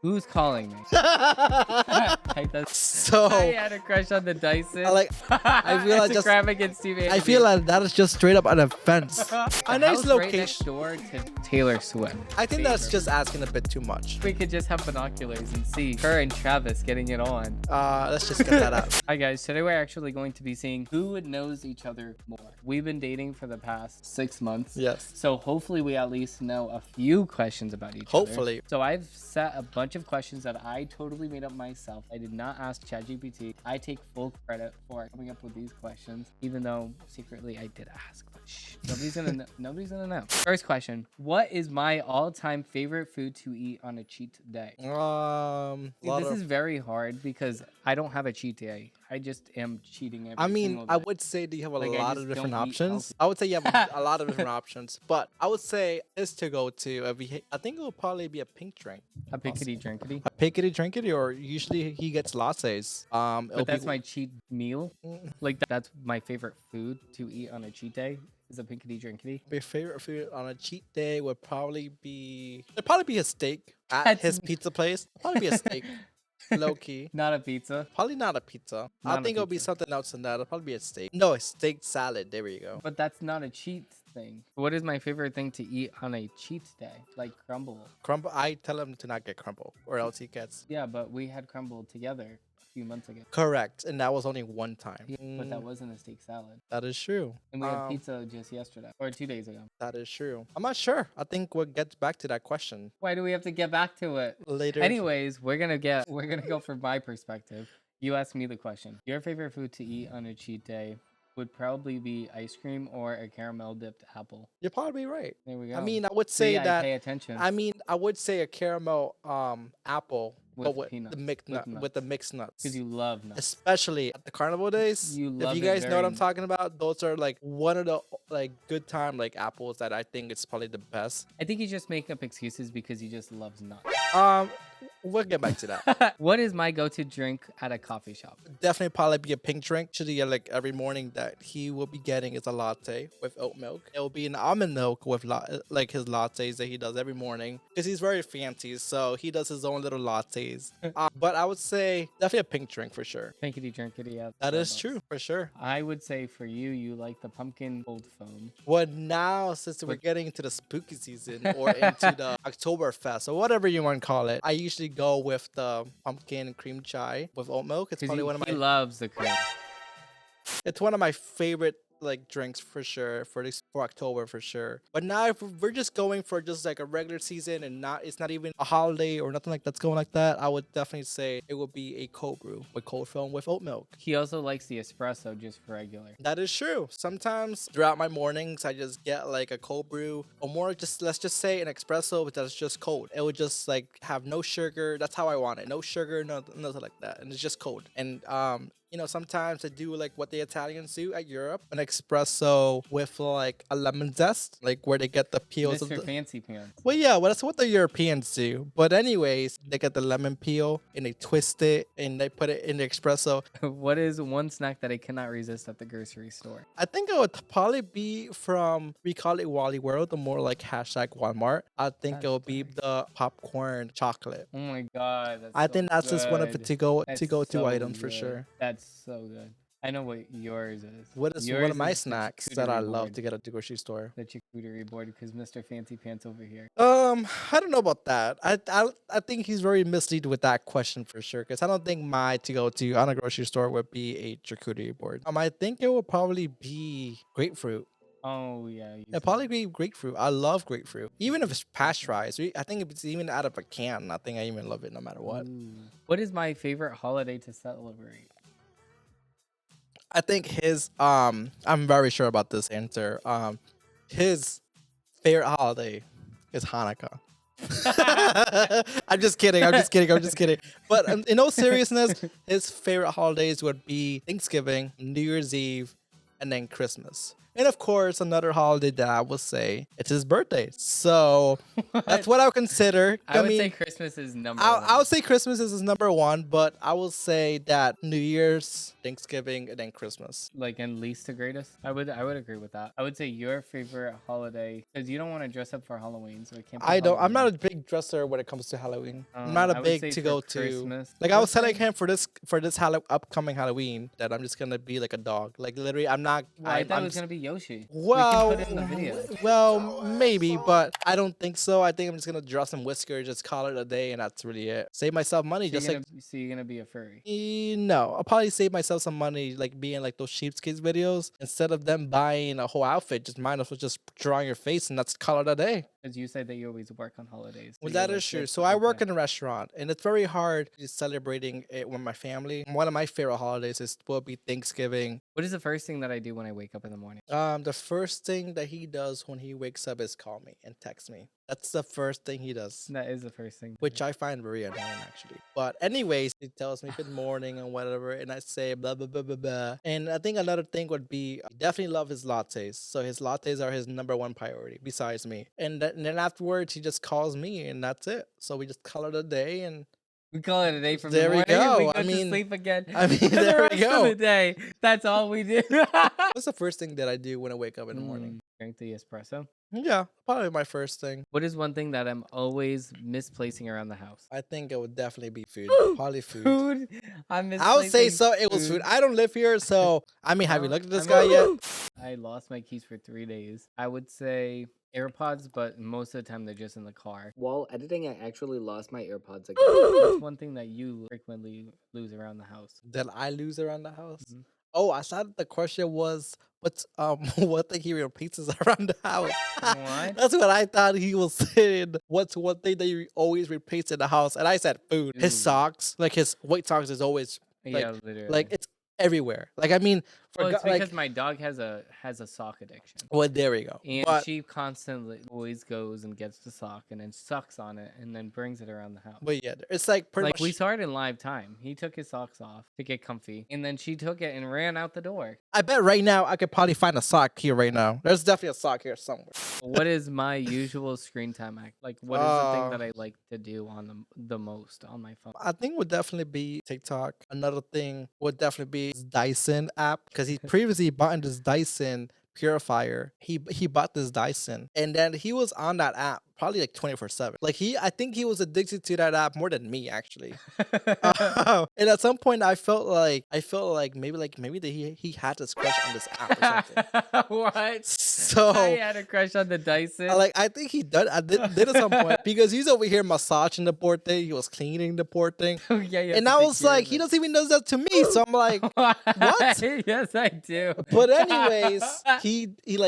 Who's calling me? Like So I had a crush on the Dyson. I feel like it's a just crime against humanity. I feel like that is just straight up an offense. The A nice house right next location. door to Taylor Swift. I think that's Favorite. just asking a bit too much. We could just have binoculars and see her and Travis getting it on. Let's just get that out. Hi guys, today we're actually going to be seeing who knows each other more. We've been dating for the past 6 months. Yes. So hopefully we at least know a few questions about each other. Hopefully. So I've set a bunch of questions that I totally made up myself. I did not ask ChatGPT. I take full credit for coming up with these questions, even though secretly I did ask. But shh, nobody's gonna know. Nobody's gonna know. First question: what is my all-time favorite food to eat on a cheat day? This is very hard because I don't have a cheat day. I just am cheating every single day. I would say that you have a Like, I lot just of different don't eat options. healthy. I would say you have a lot of different options, but I would say is to go to I think it will probably be a pink drink. A pickety drinkety. A pickety drinkety, or usually he gets lattes. But that's my cheat meal. Like that's my favorite food to eat on a cheat day is a pickety drinkety. My favorite food on a cheat day would probably be a steak at That's- his pizza place. Probably be a steak. Low key. Not a pizza. Probably not a pizza. Not I a think it'll be pizza. something else than that. It'll probably be a steak. No, a steak salad. There we go. But that's not a cheat thing. What is my favorite thing to eat on a cheat day? Like crumble. Crumble. I tell him to not get crumble, or else he gets. Yeah, but we had crumble together a few months ago. Correct, and that was only one time. Yeah, but that wasn't a steak salad. That is true. And we had pizza just yesterday or 2 days ago. That is true. I'm not sure. I think we'll get back to that question Why do we have to get back to it? later. Anyways, we're gonna go for my perspective. You asked me the question. Your favorite food to eat on a cheat day would probably be ice cream or a caramel dipped apple. You're probably right. There we go. I mean, I would See, say I that. pay attention. I mean, I would say a caramel apple, but With with peanuts, the mixed with nut, nuts. with the mixed nuts. Because you love nuts. Especially at the carnival days. You If love you it guys know what very I'm talking about, those are like one of the like good time like apples that I think it's probably the best. I think he's just making up excuses because he just loves nuts. We'll get back to that. What is my go-to drink at a coffee shop? Definitely probably be a pink drink. Actually, like every morning that he will be getting is a latte with oat milk. It will be an almond milk with like his lattes that he does every morning because he's very fancy. So he does his own little lattes. But I would say definitely a pink drink for sure. Pinkety drinkety. Yeah, That is Starbucks. true for sure. I would say for you, you like the pumpkin cold foam. Well, now since we're getting into the spooky season or into the Oktoberfest or whatever you want to call it, I usually go with the pumpkin cream chai with oat milk. It's probably one of He my loves the cream. it's one of my favorite like drinks for sure for October for sure. But now if we're just going for just like a regular season and it's not even a holiday or nothing like that's going like that, I would definitely say it would be a cold brew with cold foam with oat milk. He also likes the espresso just for regular. That is true. Sometimes throughout my mornings, I just get like a cold brew or more just, let's just say an espresso, but that's just cold. It would just like have no sugar. That's how I want it. No sugar, nothing like that. And it's just cold. And, you know, sometimes I do like what the Italians do at Europe, an espresso with like a lemon zest, like where they get the peels of Mr. the... Fancy Pants. Well, yeah, well, that's what the Europeans do. But anyways, they get the lemon peel and they twist it and they put it in the espresso. What is one snack that I cannot resist at the grocery store? I think it would probably be from, we call it Wally World, the more like hashtag Walmart. I think it will be the popcorn chocolate. Oh my god, that's I so think that's just one of the good. to-go That's to-go-to so items for good. sure. That's so good. I know what yours is. What is one Yours of my is the snacks that I charcuterie love board. to get at the grocery store? The charcuterie board because Mr. Fancy Pants over here. I don't know about that. I think he's very mislead with that question for sure. Because I don't think my to-go-to on a grocery store would be a charcuterie board. I think it would probably be grapefruit. Oh yeah. you It'd said- probably be grapefruit. I love grapefruit. Even if it's pasteurized. I think if it's even out of a can, I think I even love it no matter what. Ooh. What is my favorite holiday to celebrate? I think his I'm very sure about this answer. His favorite holiday is Hanukkah. I'm just kidding. But in all seriousness, his favorite holidays would be Thanksgiving, New Year's Eve, and then Christmas. And of course, another holiday that I would say it's his birthday. So that's what I would consider. I would say mean, Christmas is number I one. would say Christmas is his number one, but I will say that New Year's, Thanksgiving, and then Christmas. Like and least to greatest. I would agree with that. I would say your favorite holiday because you don't want to dress up for Halloween, so it can't be I don't. I'm Halloween. not a big dresser when it comes to Halloween. I'm not a I would big say to for go to. Christmas. Like I was telling Birthday? him for this upcoming Halloween that I'm just gonna be like a dog. Like literally, I'm not. Well, I thought I'm it was gonna be Yoshi. We well, can put it in the video. well, maybe, but I don't think so. I think I'm just gonna draw some whiskers, just call it a day, and that's really it. Save myself money, just like So you're gonna be a furry. no. I'll probably save myself some money, like being like those sheepskins videos. Instead of them buying a whole outfit, just might as well just draw on your face, and that's call it a day. Because you say that you always work on holidays. Well, you're that like is true. this, So I work okay. in a restaurant, and it's very hard just celebrating it with my family. One of my favorite holidays will be Thanksgiving. What is the first thing that I do when I wake up in the morning? The first thing that he does when he wakes up is call me and text me. That's the first thing he does, That is the first thing. which I find very annoying actually. But anyways, he tells me good morning and whatever, and I say blah blah blah blah blah. And I think another thing would be I definitely love his lattes. So his lattes are his number one priority besides me. And then afterwards he just calls me and that's it. So we just call it a day and We call it a day from there the we morning and we go. go I to mean, sleep again. I mean, for there the we rest of go. the day. That's all we do. What's the first thing that I do when I wake up in the morning? Drink the espresso. Yeah, probably my first thing. What is one thing that I'm always misplacing around the house? I think it would definitely be food. Probably food. Food. I'm I would say misplacing so. It was food. I don't live here, so I mean, have you looked at this I'm- guy yet? I lost my keys for 3 days. I would say AirPods, but most of the time they're just in the car. While editing, I actually lost my AirPods again. What's one thing that you frequently lose around the house? That I lose around the house. Mhm. Oh, I thought the question was what's what thing he repeats is around the house. What? That's what I thought he was saying. What's one thing that he always repeats in the house? And I said food. His Ooh. socks, like his white socks, is always Yeah, literally. like it's everywhere. Like I mean, well, it's because like my dog has a sock addiction. well, there we go. And But she constantly always goes and gets the sock and then sucks on it and then brings it around the house. but yeah, it's like pretty Like much. we saw it in live time. He took his socks off to get comfy, and then she took it and ran out the door. I bet right now I could probably find a sock here right now. There's definitely a sock here somewhere. What is my usual screen time act? Like, what is the thing that I like to do on the most on my phone? I think would definitely be TikTok. Another thing would definitely be his Dyson app because he previously bought this Dyson purifier. He bought this Dyson and then he was on that app probably like 24/7. Like I think he was addicted to that app more than me actually. And at some point I felt like maybe that he had this crush on this app or something. What? So I had a crush on the Dyson. I think he did. I did at some point because he's over here massaging the poor thing. He was cleaning the poor thing, Oh, yeah, you have and to I take was care like, of he it. doesn't even know that to me. So I'm like, What? Yes, I do. but anyways,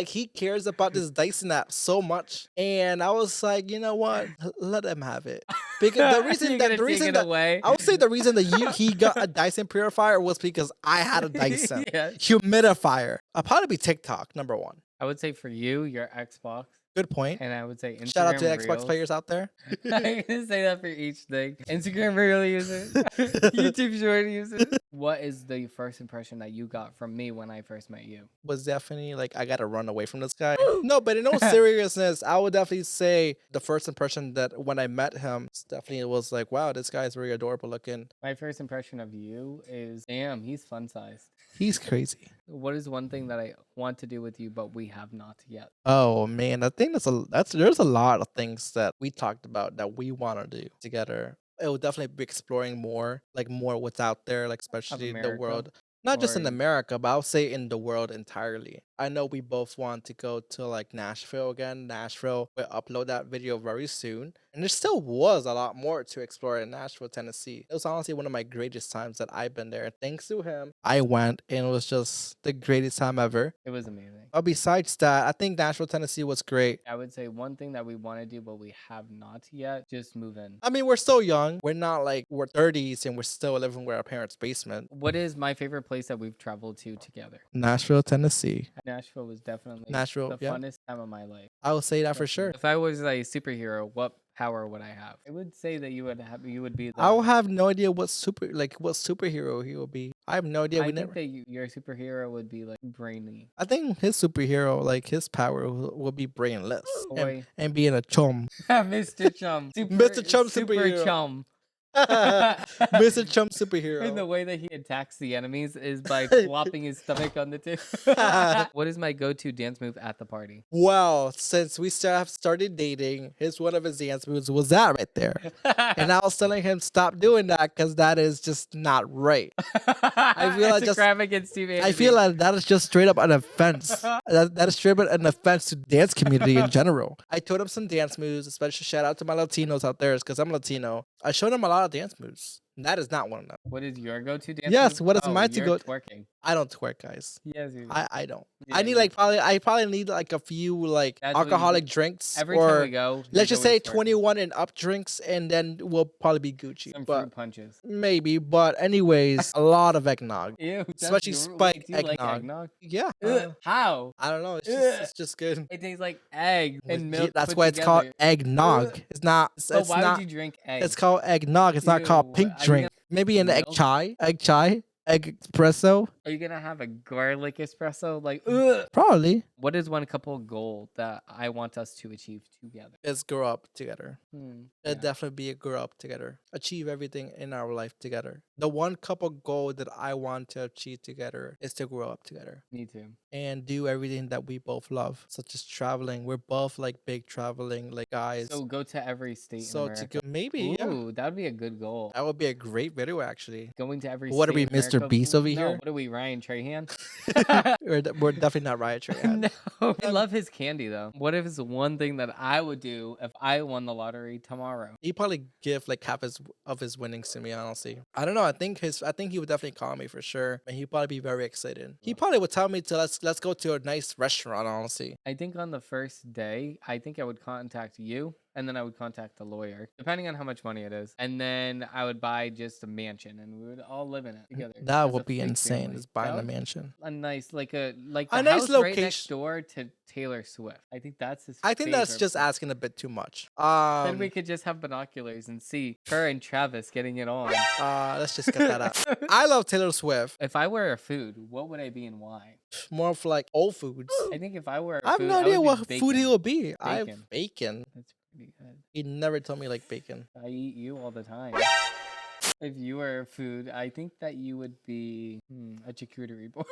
he cares about this Dyson app so much, and I was like, you know what? Let him have it. Because the reason You're that gonna the take reason it that away. I would say the reason that he got a Dyson purifier was because I had a Dyson Yeah. humidifier. I'll probably be TikTok number one. I would say for you, your Xbox, Good point. and I would say Instagram. Shout out to Xbox Reels. players out there. I'm gonna say that for each thing. Instagram reel users, YouTube short users. What is the first impression that you got from me when I first met you? Was definitely like I gotta run away from this guy. No, but in all seriousness, I would definitely say the first impression that when I met him, definitely it was like, wow, this guy is very adorable looking. My first impression of you is, damn, he's fun sized. He's crazy. What is one thing that I want to do with you, but we have not yet? Oh man, I think there's a lot of things that we talked about that we want to do together. It will definitely be exploring more, like more what's out there, like especially the America? world. Not just in Or- America, but I'll say in the world entirely. I know we both want to go to like Nashville again. Nashville, we'll upload that video very soon. And there still was a lot more to explore in Nashville, Tennessee. It was honestly one of my greatest times that I've been there. Thanks to him, I went and it was just the greatest time ever. It was amazing. Besides that, I think Nashville, Tennessee was great. I would say one thing that we want to do, but we have not yet, just move in. I mean, we're still young. We're not like we're 30s and we're still living with our parents' basement. What is my favorite place that we've traveled to together? Nashville, Tennessee. Nashville was definitely Nashville, the yeah. funnest time of my life. I will say that for sure. If I was a superhero, what power would I have? I would say that you would be I will the. have no idea what what superhero he will be. I have no idea. I We think never. that your superhero would be like brainy. I think his superhero, like his power, will be brainless Boy. and being a chum. Mr. Chum. Mr. Chum Super superhero. Chum. Mr. Chum And the superhero. way that he attacks the enemies is by flopping his stomach on the table. What is my go-to dance move at the party? Well, since we have started dating, one of his dance moves was that right there. And I was telling him stop doing that because that is just not right. I feel like it's a just- crime against humanity. I feel like that is just straight up an offense. That is straight up an offense to the dance community in general. I taught him some dance moves, especially shout out to my Latinos out there because I'm Latino. I showed him a lot of dance moves. And that is not one of them. What is your go-to dance Yes, move? what is Oh, my to you're go- twerking. I don't twerk, guys. Yes, you do. I don't. Yeah, I need you- I probably need like a few like That's what you alcoholic do. drinks Every time or we go, let's he's just say always twerking. 21 and up drinks and then we'll probably be Gucci. Some But fruit punches. maybe, but anyways, a lot of eggnog. Ew, that's Especially gr- spiked wait, do you like eggnog. eggnog? Yeah. Ugh, how? I don't know. Ugh. It's just good. It tastes like egg and milk. That's put why it's called together. eggnog. Ugh. It's not. But It's why not. would you drink egg? It's called eggnog. It's not called Ew, pink are you drink. gonna- Maybe an egg milk? chai, egg espresso. Are you gonna have a garlic espresso? Like, ugh. Probably. What is one couple goal that I want us to achieve together? Let's grow up together. Yeah. It'd definitely be a grow up together. Achieve everything in our life together. The one couple goal that I want to achieve together is to grow up together Me too. and do everything that we both love, such as traveling. We're both like big traveling like guys. So go to every state So in to America. go, maybe yeah. Ooh, that would be a good goal. That would be a great video actually. Going to every What are state we, in Mr. America. Beast over No, here? what are we, Ryan Trahan? We're definitely not Riot Train. No, I love his candy though. What if it's one thing that I would do if I won the lottery tomorrow? He probably give like half of his winnings to me, honestly. I don't know. I think he would definitely call me for sure, and he'd probably be very excited. He probably would tell me to let's go to a nice restaurant, honestly. I think on the first day, I think I would contact you. And then I would contact the lawyer, depending on how much money it is. And then I would buy just a mansion, and we would all live in it together. That as would a be big insane. family. Is buying That a would- mansion. A nice, like the A nice house right next location. door to Taylor Swift. I think that's his. I think that's favorite just place. asking a bit too much. Then we could just have binoculars and see her and Travis getting it on. Let's just get that out. I love Taylor Swift. If I were a food, what would I be and why? More of like old foods. I think if I were a I have food, no I idea would what be food he bacon. will be. I have Bacon. bacon. That's pretty good. He never told me like bacon. I eat you all the time. If you were a food, I think that you would be a charcuterie board.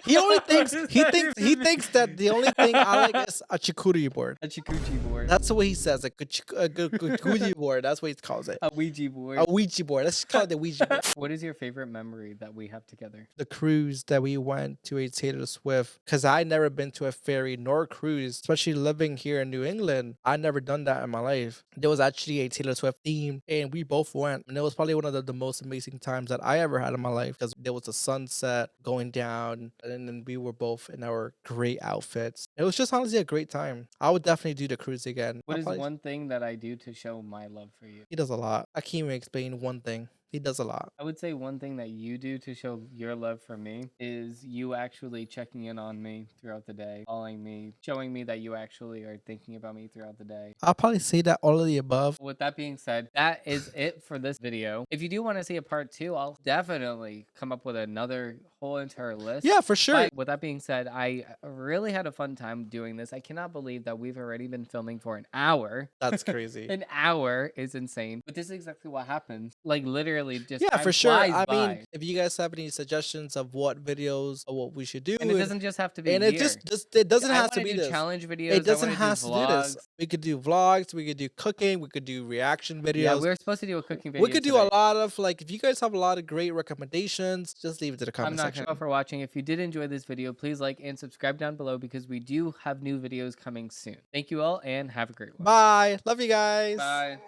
He only thinks he thinks that the only thing I like is a charcuterie board. A charcuterie board. That's what he says. A charcuterie board. That's what he calls it. A Ouija board. A Ouija board. Let's call it the Ouija board. What is your favorite memory that we have together? The cruise that we went to a Taylor Swift, because I never been to a ferry nor cruise, especially living here in New England. I never done that in my life. There was actually a Taylor Swift theme, and we both went, and it was probably one of the most amazing times that I ever had in my life because there was a sunset going down, and then we were both in our great outfits. It was just honestly a great time. I would definitely do the cruise again. What I'll is probably- one thing that I do to show my love for you? He does a lot. I can't even explain one thing. He does a lot. I would say one thing that you do to show your love for me is you actually checking in on me throughout the day, calling me, showing me that you actually are thinking about me throughout the day. I'll probably say that all of the above. With that being said, that is it for this video. If you do want to see a part 2, I'll definitely come up with another whole entire list. Yeah, for sure. But with that being said, I really had a fun time doing this. I cannot believe that we've already been filming for an hour. That's crazy. An hour is insane. But this is exactly what happens. Like literally just Yeah, time for sure. flies I by. mean, if you guys have any suggestions of what videos or what we should do, And it doesn't just have to be and here. it it doesn't I have to wanna be do this. challenge videos. It doesn't I have to do this. vlogs. We could do vlogs. We could do cooking. We could do reaction videos. Yeah, we were supposed to do a cooking video. We could do a lot of like. If you guys have a lot of great recommendations, just leave it to the I'm comment not section. gonna go for watching. If you did enjoy this video, please like and subscribe down below because we do have new videos coming soon. Thank you all and have a great one. Bye. Love you guys. Bye.